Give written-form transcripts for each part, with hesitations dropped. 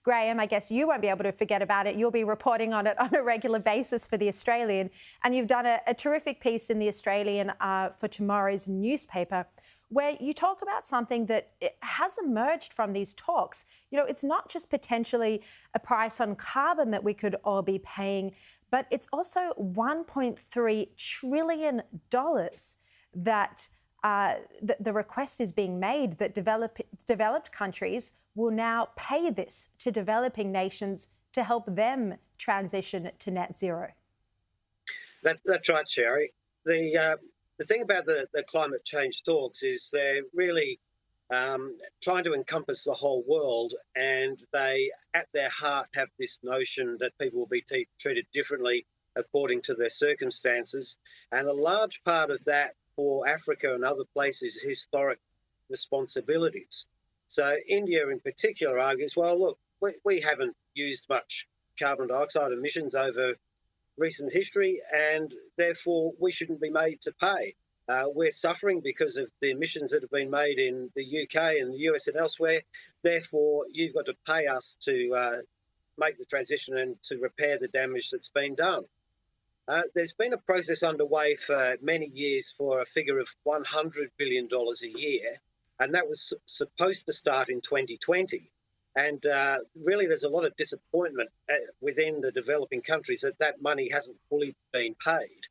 Graham, I guess you won't be able to forget about it. You'll be reporting on it on a regular basis for The Australian. And you've done a terrific piece in The Australian for tomorrow's newspaper, where you talk about something that has emerged from these talks. You know, it's not just potentially a price on carbon that we could all be paying, but it's also $1.3 trillion that the request is being made that developed countries will now pay this to developing nations to help them transition to net zero. That's right, Sherry. The thing about the climate change talks is they're really trying to encompass the whole world, and they, at their heart, have this notion that people will be treated differently according to their circumstances. And a large part of that for Africa and other places is historic responsibilities. So India in particular argues, well, look, we haven't used much carbon dioxide emissions over recent history, and therefore we shouldn't be made to pay. We're suffering because of the emissions that have been made in the UK and the US and elsewhere. Therefore, you've got to pay us to make the transition and to repair the damage that's been done. There's been a process underway for many years for a figure of $100 billion a year, and that was supposed to start in 2020. And really, there's a lot of disappointment within the developing countries that that money hasn't fully been paid.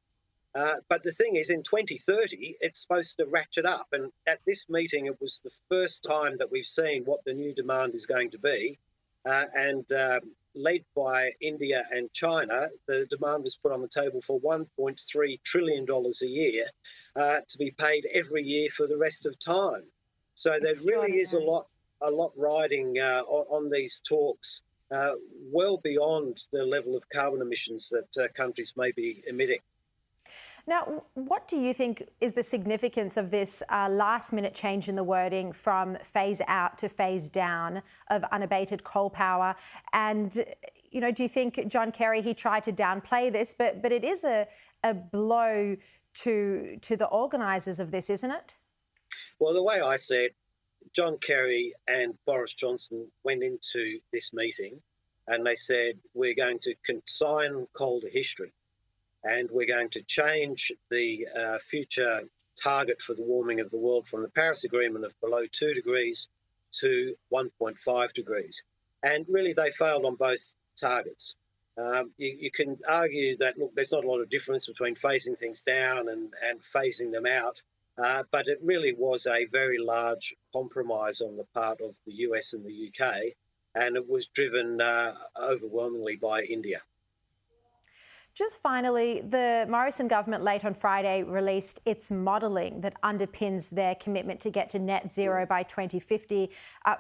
But the thing is, in 2030, it's supposed to ratchet up. And at this meeting, it was the first time that we've seen what the new demand is going to be. And led by India and China, the demand was put on the table for $1.3 trillion a year to be paid every year for the rest of time. So there really is a lot riding on these talks, well beyond the level of carbon emissions that countries may be emitting. Now, what do you think is the significance of this last-minute change in the wording from phase out to phase down of unabated coal power? And, you know, do you think John Kerry, he tried to downplay this, but it is a blow to the organisers of this, isn't it? Well, the way I see it, John Kerry and Boris Johnson went into this meeting and they said, we're going to consign coal to history, and we're going to change the future target for the warming of the world from the Paris Agreement of below 2 degrees to 1.5 degrees. And really, they failed on both targets. You can argue that, look, there's not a lot of difference between phasing things down and phasing them out, but it really was a very large compromise on the part of the US and the UK, and it was driven overwhelmingly by India. Just finally, the Morrison government late on Friday released its modelling that underpins their commitment to get to net zero by 2050.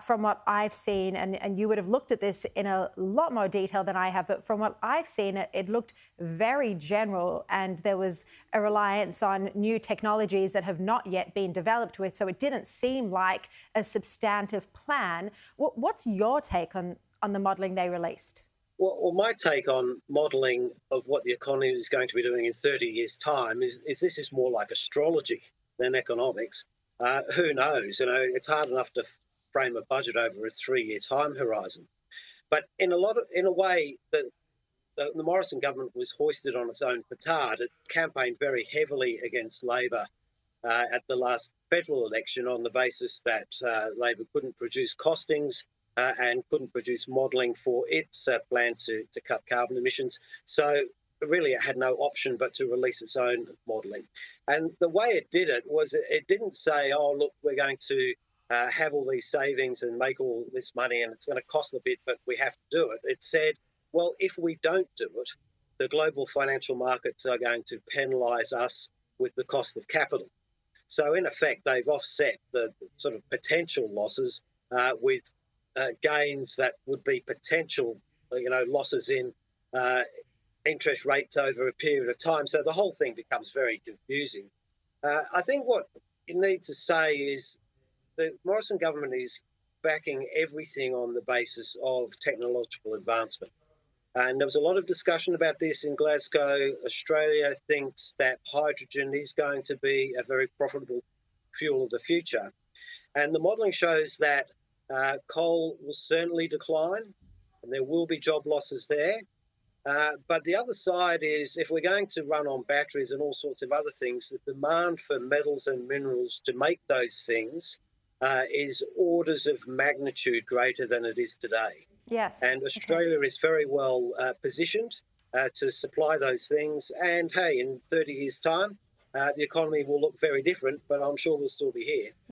From what I've seen, and you would have looked at this in a lot more detail than I have, but from what I've seen, it looked very general, and there was a reliance on new technologies that have not yet been developed with, so it didn't seem like a substantive plan. What's your take on the modelling they released? Well, my take on modelling of what the economy is going to be doing in 30 years' time is this is more like astrology than economics. Who knows? You know, it's hard enough to frame a budget over a 3-year time horizon. But in a way, the Morrison government was hoisted on its own petard. It campaigned very heavily against Labor at the last federal election on the basis that Labor couldn't produce costings and couldn't produce modelling for its plan to cut carbon emissions. So really it had no option but to release its own modelling. And the way it did it was it didn't say, oh, look, we're going to have all these savings and make all this money and it's going to cost a bit, but we have to do it. It said, well, if we don't do it, the global financial markets are going to penalise us with the cost of capital. So in effect, they've offset the sort of potential losses with gains that would be potential, losses in interest rates over a period of time. So the whole thing becomes very confusing. I think what you need to say is the Morrison government is backing everything on the basis of technological advancement. And there was a lot of discussion about this in Glasgow. Australia thinks that hydrogen is going to be a very profitable fuel of the future. And the modelling shows that coal will certainly decline. and there will be job losses there. But the other side is if we're going to run on batteries and all sorts of other things, the demand for metals and minerals to make those things is orders of magnitude greater than it is today. Yes. And Australia is very well positioned to supply those things. And hey, in 30 years' time, the economy will look very different, but I'm sure we'll still be here.